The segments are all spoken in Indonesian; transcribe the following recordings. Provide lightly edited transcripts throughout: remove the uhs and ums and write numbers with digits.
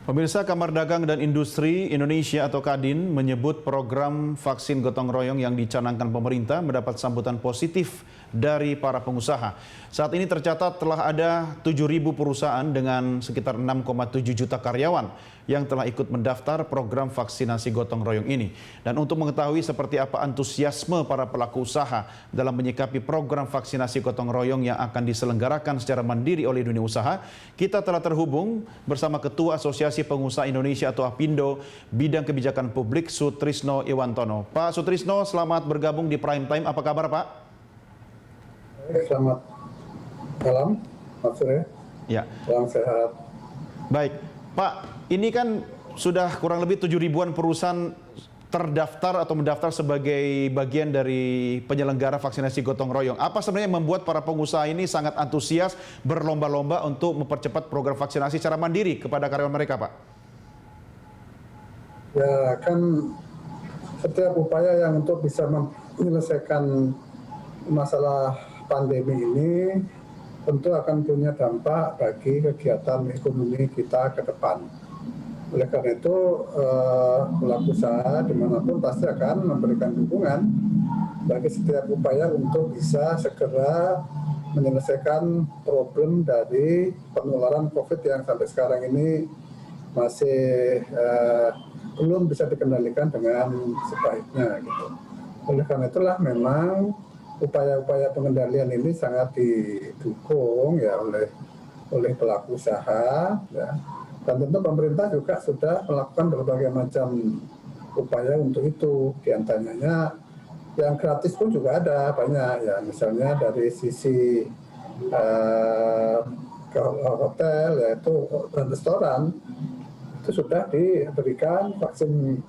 Pemirsa, Kamar Dagang dan Industri Indonesia atau Kadin menyebut program vaksin gotong royong yang dicanangkan pemerintah mendapat sambutan positif dari para pengusaha. Saat ini tercatat telah ada 7.000 perusahaan dengan sekitar 6,7 juta karyawan yang telah ikut mendaftar program vaksinasi gotong royong ini. Dan untuk mengetahui seperti apa antusiasme para pelaku usaha dalam menyikapi program vaksinasi gotong royong yang akan diselenggarakan secara mandiri oleh dunia usaha, kita telah terhubung bersama Ketua Asosiasi Pengusaha Indonesia atau APindo Bidang Kebijakan Publik Sutrisno Iwantono. Pak Sutrisno, selamat bergabung di Prime Time. Apa kabar, Pak? Selamat malam, Mas Sure. Ya. Salam sehat. Baik, Pak, ini kan sudah kurang lebih 7.000-an perusahaan terdaftar atau mendaftar sebagai bagian dari penyelenggara vaksinasi gotong royong. Apa sebenarnya yang membuat para pengusaha ini sangat antusias berlomba-lomba untuk mempercepat program vaksinasi secara mandiri kepada karyawan mereka, Pak? Ya, kan setiap upaya yang untuk bisa menyelesaikan masalah pandemi ini tentu akan punya dampak bagi kegiatan ekonomi kita ke depan. Oleh karena itu, pelaku usaha dimanapun pasti akan memberikan dukungan bagi setiap upaya untuk bisa segera menyelesaikan problem dari penularan COVID yang sampai sekarang ini masih belum bisa dikendalikan dengan sebaiknya. Gitu. Oleh karena itulah memang upaya-upaya pengendalian ini sangat didukung ya oleh pelaku usaha, ya. Dan tentu pemerintah juga sudah melakukan berbagai macam upaya untuk itu. Di antaranya yang gratis pun juga ada banyak ya, misalnya dari sisi hotel yaitu dan restoran itu sudah diberikan vaksin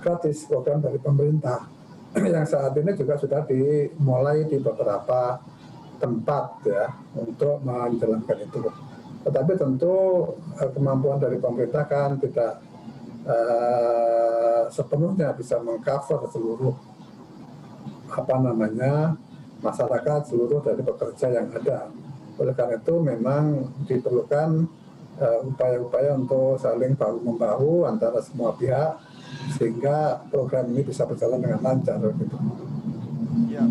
gratis program dari pemerintah. Yang saat ini juga sudah dimulai di beberapa tempat ya untuk menjalankan itu. Tetapi tentu kemampuan dari pemerintah kan tidak sepenuhnya bisa mengcover seluruh masyarakat, seluruh dari pekerja yang ada. Oleh karena itu memang diperlukan upaya-upaya untuk saling bahu-membahu antara semua pihak sehingga program ini bisa berjalan dengan lancar. Gitu. Ya,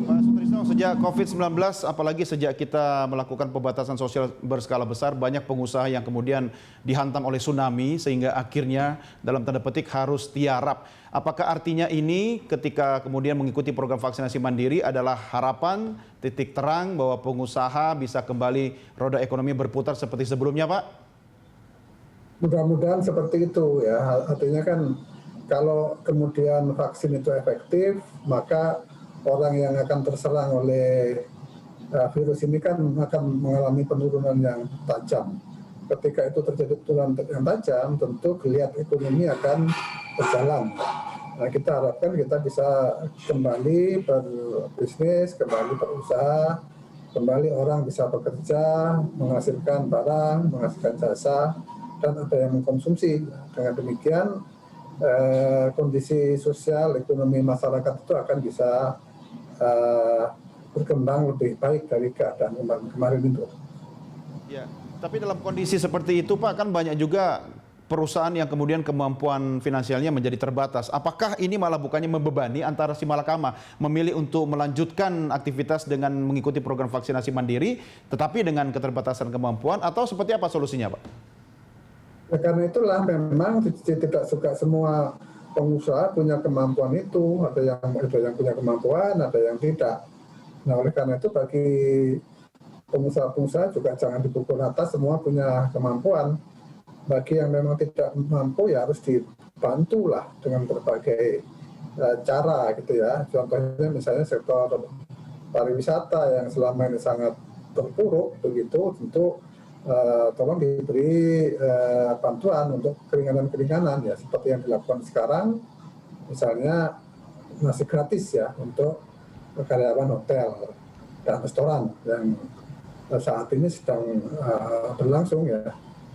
Pak Sutrisno, sejak COVID-19, apalagi sejak kita melakukan pembatasan sosial berskala besar, banyak pengusaha yang kemudian dihantam oleh tsunami sehingga akhirnya dalam tanda petik harus tiarap. Apakah artinya ini ketika kemudian mengikuti program vaksinasi mandiri adalah harapan titik terang bahwa pengusaha bisa kembali roda ekonomi berputar seperti sebelumnya, Pak? Mudah-mudahan seperti itu ya. Artinya kan kalau kemudian vaksin itu efektif, maka orang yang akan terserang oleh virus ini kan akan mengalami penurunan yang tajam. Ketika itu terjadi penurunan yang tajam, tentu geliat ekonomi akan berjalan. Nah, kita harapkan kita bisa kembali berbisnis, kembali berusaha, kembali orang bisa bekerja, menghasilkan barang, menghasilkan jasa, dan ada yang mengkonsumsi. Dengan demikian, kondisi sosial ekonomi masyarakat itu akan bisa berkembang lebih baik dari keadaan kemarin itu. Ya, tapi dalam kondisi seperti itu, Pak, kan banyak juga perusahaan yang kemudian kemampuan finansialnya menjadi terbatas. Apakah ini malah bukannya membebani antara si malakama memilih untuk melanjutkan aktivitas dengan mengikuti program vaksinasi mandiri, tetapi dengan keterbatasan kemampuan, atau seperti apa solusinya, Pak? Ya, karena itulah memang tidak suka semua pengusaha punya kemampuan itu. Ada yang punya kemampuan, ada yang tidak. Nah, oleh karena itu bagi pengusaha-pengusaha juga jangan dipukul rata semua punya kemampuan. Bagi yang memang tidak mampu ya harus dibantu lah dengan berbagai cara gitu ya. Contohnya misalnya sektor pariwisata yang selama ini sangat terpuruk begitu, tentu tolong diberi bantuan untuk keringanan-keringanan ya seperti yang dilakukan sekarang, misalnya nasi gratis ya untuk karyawan hotel dan restoran yang saat ini sedang berlangsung ya.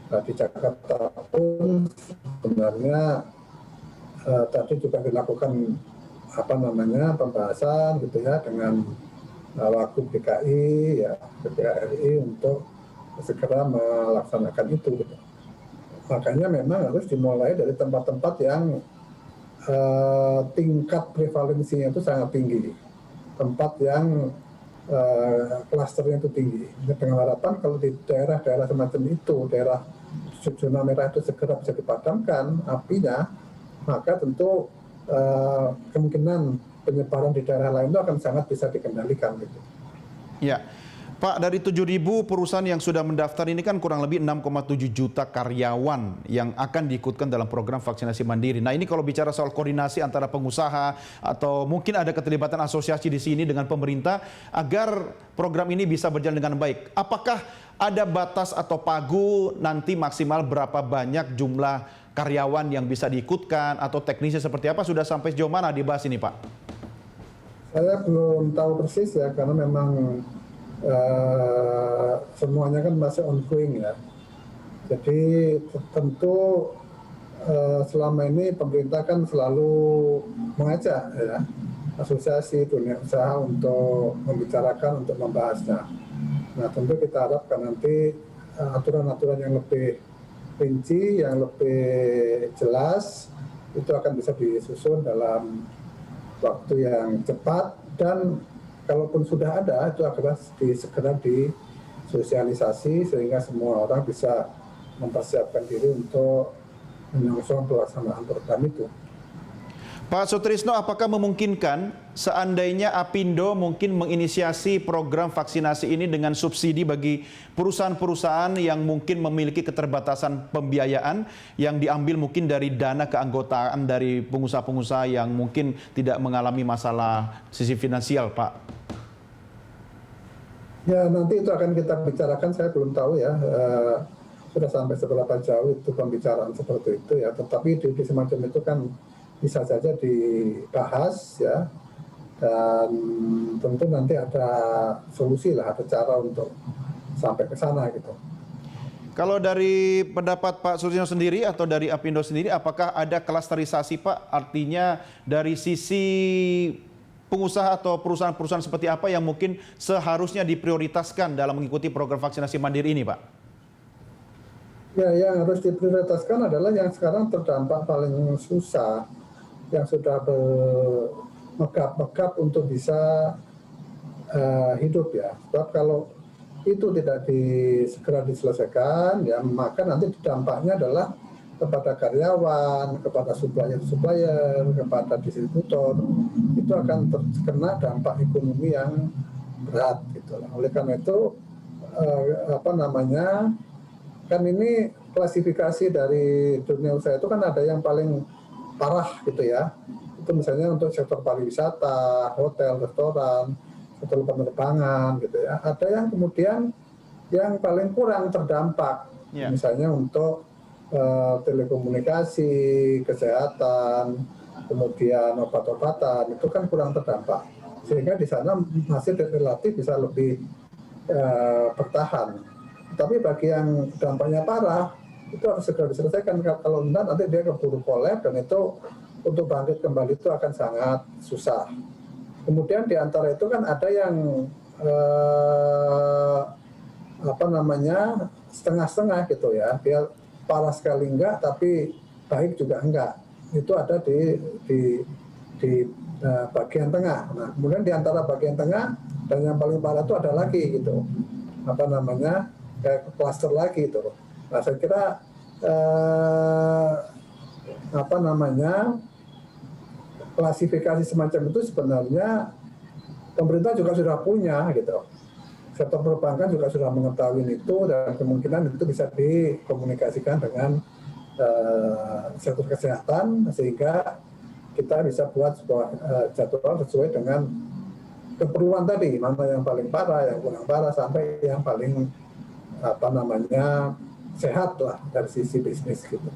Di Jakarta pun sebenarnya tadi juga dilakukan pembahasan gitu ya dengan Wagub DKI ya DPR RI untuk segera melaksanakan itu gitu. makanya memang harus dimulai dari tempat-tempat yang tingkat prevalensinya itu sangat tinggi, tempat yang klasternya itu tinggi. Dengan harapan kalau di daerah-daerah semacam itu, daerah zona merah itu segera bisa dipadamkan apinya, maka tentu kemungkinan penyebaran di daerah lain itu akan sangat bisa dikendalikan gitu. Ya, Pak, dari 7.000 perusahaan yang sudah mendaftar ini kan kurang lebih 6,7 juta karyawan yang akan diikutkan dalam program vaksinasi mandiri. Nah, ini kalau bicara soal koordinasi antara pengusaha atau mungkin ada keterlibatan asosiasi di sini dengan pemerintah agar program ini bisa berjalan dengan baik. Apakah ada batas atau pagu nanti maksimal berapa banyak jumlah karyawan yang bisa diikutkan atau teknisnya seperti apa? Sudah sampai sejauh mana dibahas ini, Pak? Saya belum tahu persis ya, karena memang semuanya kan masih ongoing ya. Jadi tentu selama ini pemerintah kan selalu mengajak ya asosiasi dunia usaha untuk membicarakan, untuk membahasnya. Nah tentu kita harapkan nanti aturan-aturan yang lebih rinci, yang lebih jelas itu akan bisa disusun dalam waktu yang cepat, dan kalaupun sudah ada itu akan segera disosialisasi sehingga semua orang bisa mempersiapkan diri untuk menyongsong pelaksanaan program itu. Pak Sutrisno, apakah memungkinkan seandainya Apindo mungkin menginisiasi program vaksinasi ini dengan subsidi bagi perusahaan-perusahaan yang mungkin memiliki keterbatasan pembiayaan yang diambil mungkin dari dana keanggotaan dari pengusaha-pengusaha yang mungkin tidak mengalami masalah sisi finansial, Pak? Ya nanti itu akan kita bicarakan, saya belum tahu ya sudah sampai seberapa jauh itu pembicaraan seperti itu ya, tetapi di semacam itu kan bisa saja dibahas ya, dan tentu nanti ada solusi lah, ada cara untuk sampai ke sana gitu. Kalau dari pendapat Pak Sutrisno sendiri atau dari Apindo sendiri, apakah ada klasterisasi, Pak? Artinya dari sisi pengusaha atau perusahaan-perusahaan seperti apa yang mungkin seharusnya diprioritaskan dalam mengikuti program vaksinasi mandiri ini, Pak? Ya, yang harus diprioritaskan adalah yang sekarang terdampak paling susah, yang sudah megap-megap untuk bisa hidup ya. Sebab kalau itu tidak segera diselesaikan, ya maka nanti dampaknya adalah kepada karyawan, kepada supplier, kepada distributor, itu akan terkena dampak ekonomi yang berat gitu. Oleh karena itu kan ini klasifikasi dari dunia usaha itu kan ada yang paling parah gitu ya. Itu misalnya untuk sektor pariwisata, hotel, restoran, sektor penerbangan gitu ya. Ada yang kemudian yang paling kurang terdampak, misalnya untuk telekomunikasi, kesehatan, kemudian obat-obatan, itu kan kurang terdampak. Sehingga di sana masih relatif bisa lebih bertahan. Tapi bagi yang dampaknya parah, itu harus segera diselesaikan. Kalau enggak nanti dia keburu kolab, dan itu untuk bangkit kembali itu akan sangat susah. Kemudian di antara itu kan ada yang setengah-setengah gitu ya. Dia parah sekali enggak, tapi baik juga enggak. Itu ada di bagian tengah. Nah, kemudian di antara bagian tengah dan yang paling parah itu ada lagi gitu. Kayak klaster lagi itu. Nah, saya kira klasifikasi semacam itu sebenarnya pemerintah juga sudah punya gitu. Sektor perbankan juga sudah mengetahui itu, dan kemungkinan itu bisa dikomunikasikan dengan sektor kesehatan sehingga kita bisa buat sebuah jadwal sesuai dengan keperluan tadi, mana yang paling parah, yang kurang parah, sampai yang paling sehat lah dari sisi bisnis gitu.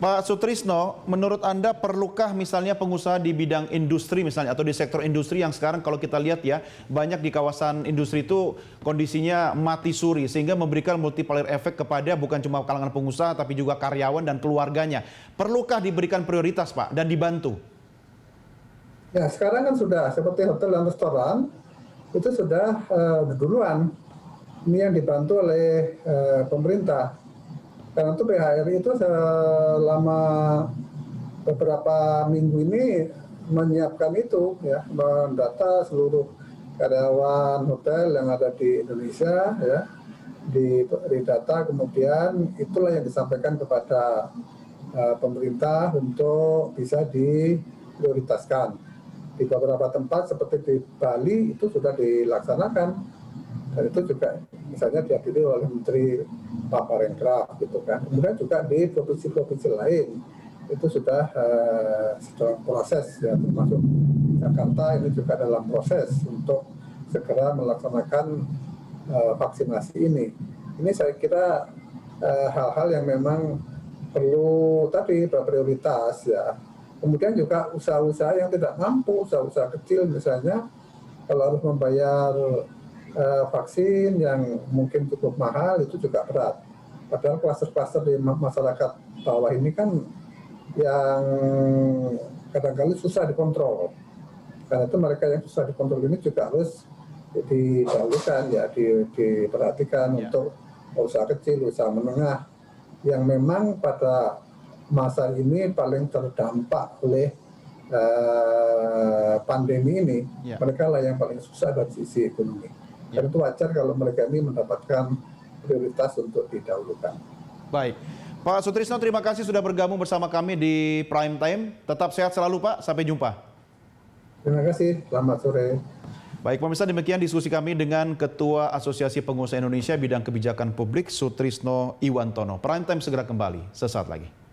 Pak Sutrisno, menurut Anda perlukah misalnya pengusaha di bidang industri misalnya atau di sektor industri yang sekarang kalau kita lihat ya banyak di kawasan industri itu kondisinya mati suri sehingga memberikan multiplier efek kepada bukan cuma kalangan pengusaha tapi juga karyawan dan keluarganya. Perlukah diberikan prioritas, Pak, dan dibantu? Ya sekarang kan sudah seperti hotel dan restoran itu sudah duluan. Ini yang dibantu oleh pemerintah. Karena itu PHRI itu selama beberapa minggu ini menyiapkan itu, ya, mendata seluruh karyawan hotel yang ada di Indonesia, ya, di data, kemudian itulah yang disampaikan kepada pemerintah untuk bisa diprioritaskan. Di beberapa tempat seperti di Bali itu sudah dilaksanakan, dan itu juga misalnya dihadiri oleh Menteri Paparekraf gitu kan. Kemudian juga di provinsi-provinsi lain itu sudah sedang proses, ya, termasuk Jakarta ini juga dalam proses untuk segera melaksanakan vaksinasi ini. Ini saya kira hal-hal yang memang perlu tadi berprioritas, ya. Kemudian juga usaha-usaha yang tidak mampu, usaha-usaha kecil misalnya, kalau harus membayar vaksin yang mungkin cukup mahal itu juga berat. Padahal klaster-klaster di masyarakat bawah ini kan yang kadang-kadang susah dikontrol. Karena itu mereka yang susah dikontrol ini juga harus didahulukan, ya, diperhatikan untuk usaha kecil, usaha menengah yang memang pada masa ini paling terdampak oleh pandemi ini. Mereka lah yang paling susah dari sisi ekonomi. Dan itu wajar kalau mereka ini mendapatkan prioritas untuk didahulukan. Baik, Pak Sutrisno, terima kasih sudah bergabung bersama kami di Prime Time. Tetap sehat selalu, Pak. Sampai jumpa. Terima kasih. Selamat sore. Baik, pemirsa, demikian diskusi kami dengan Ketua Asosiasi Pengusaha Indonesia Bidang Kebijakan Publik, Sutrisno Iwantono. Prime Time segera kembali sesaat lagi.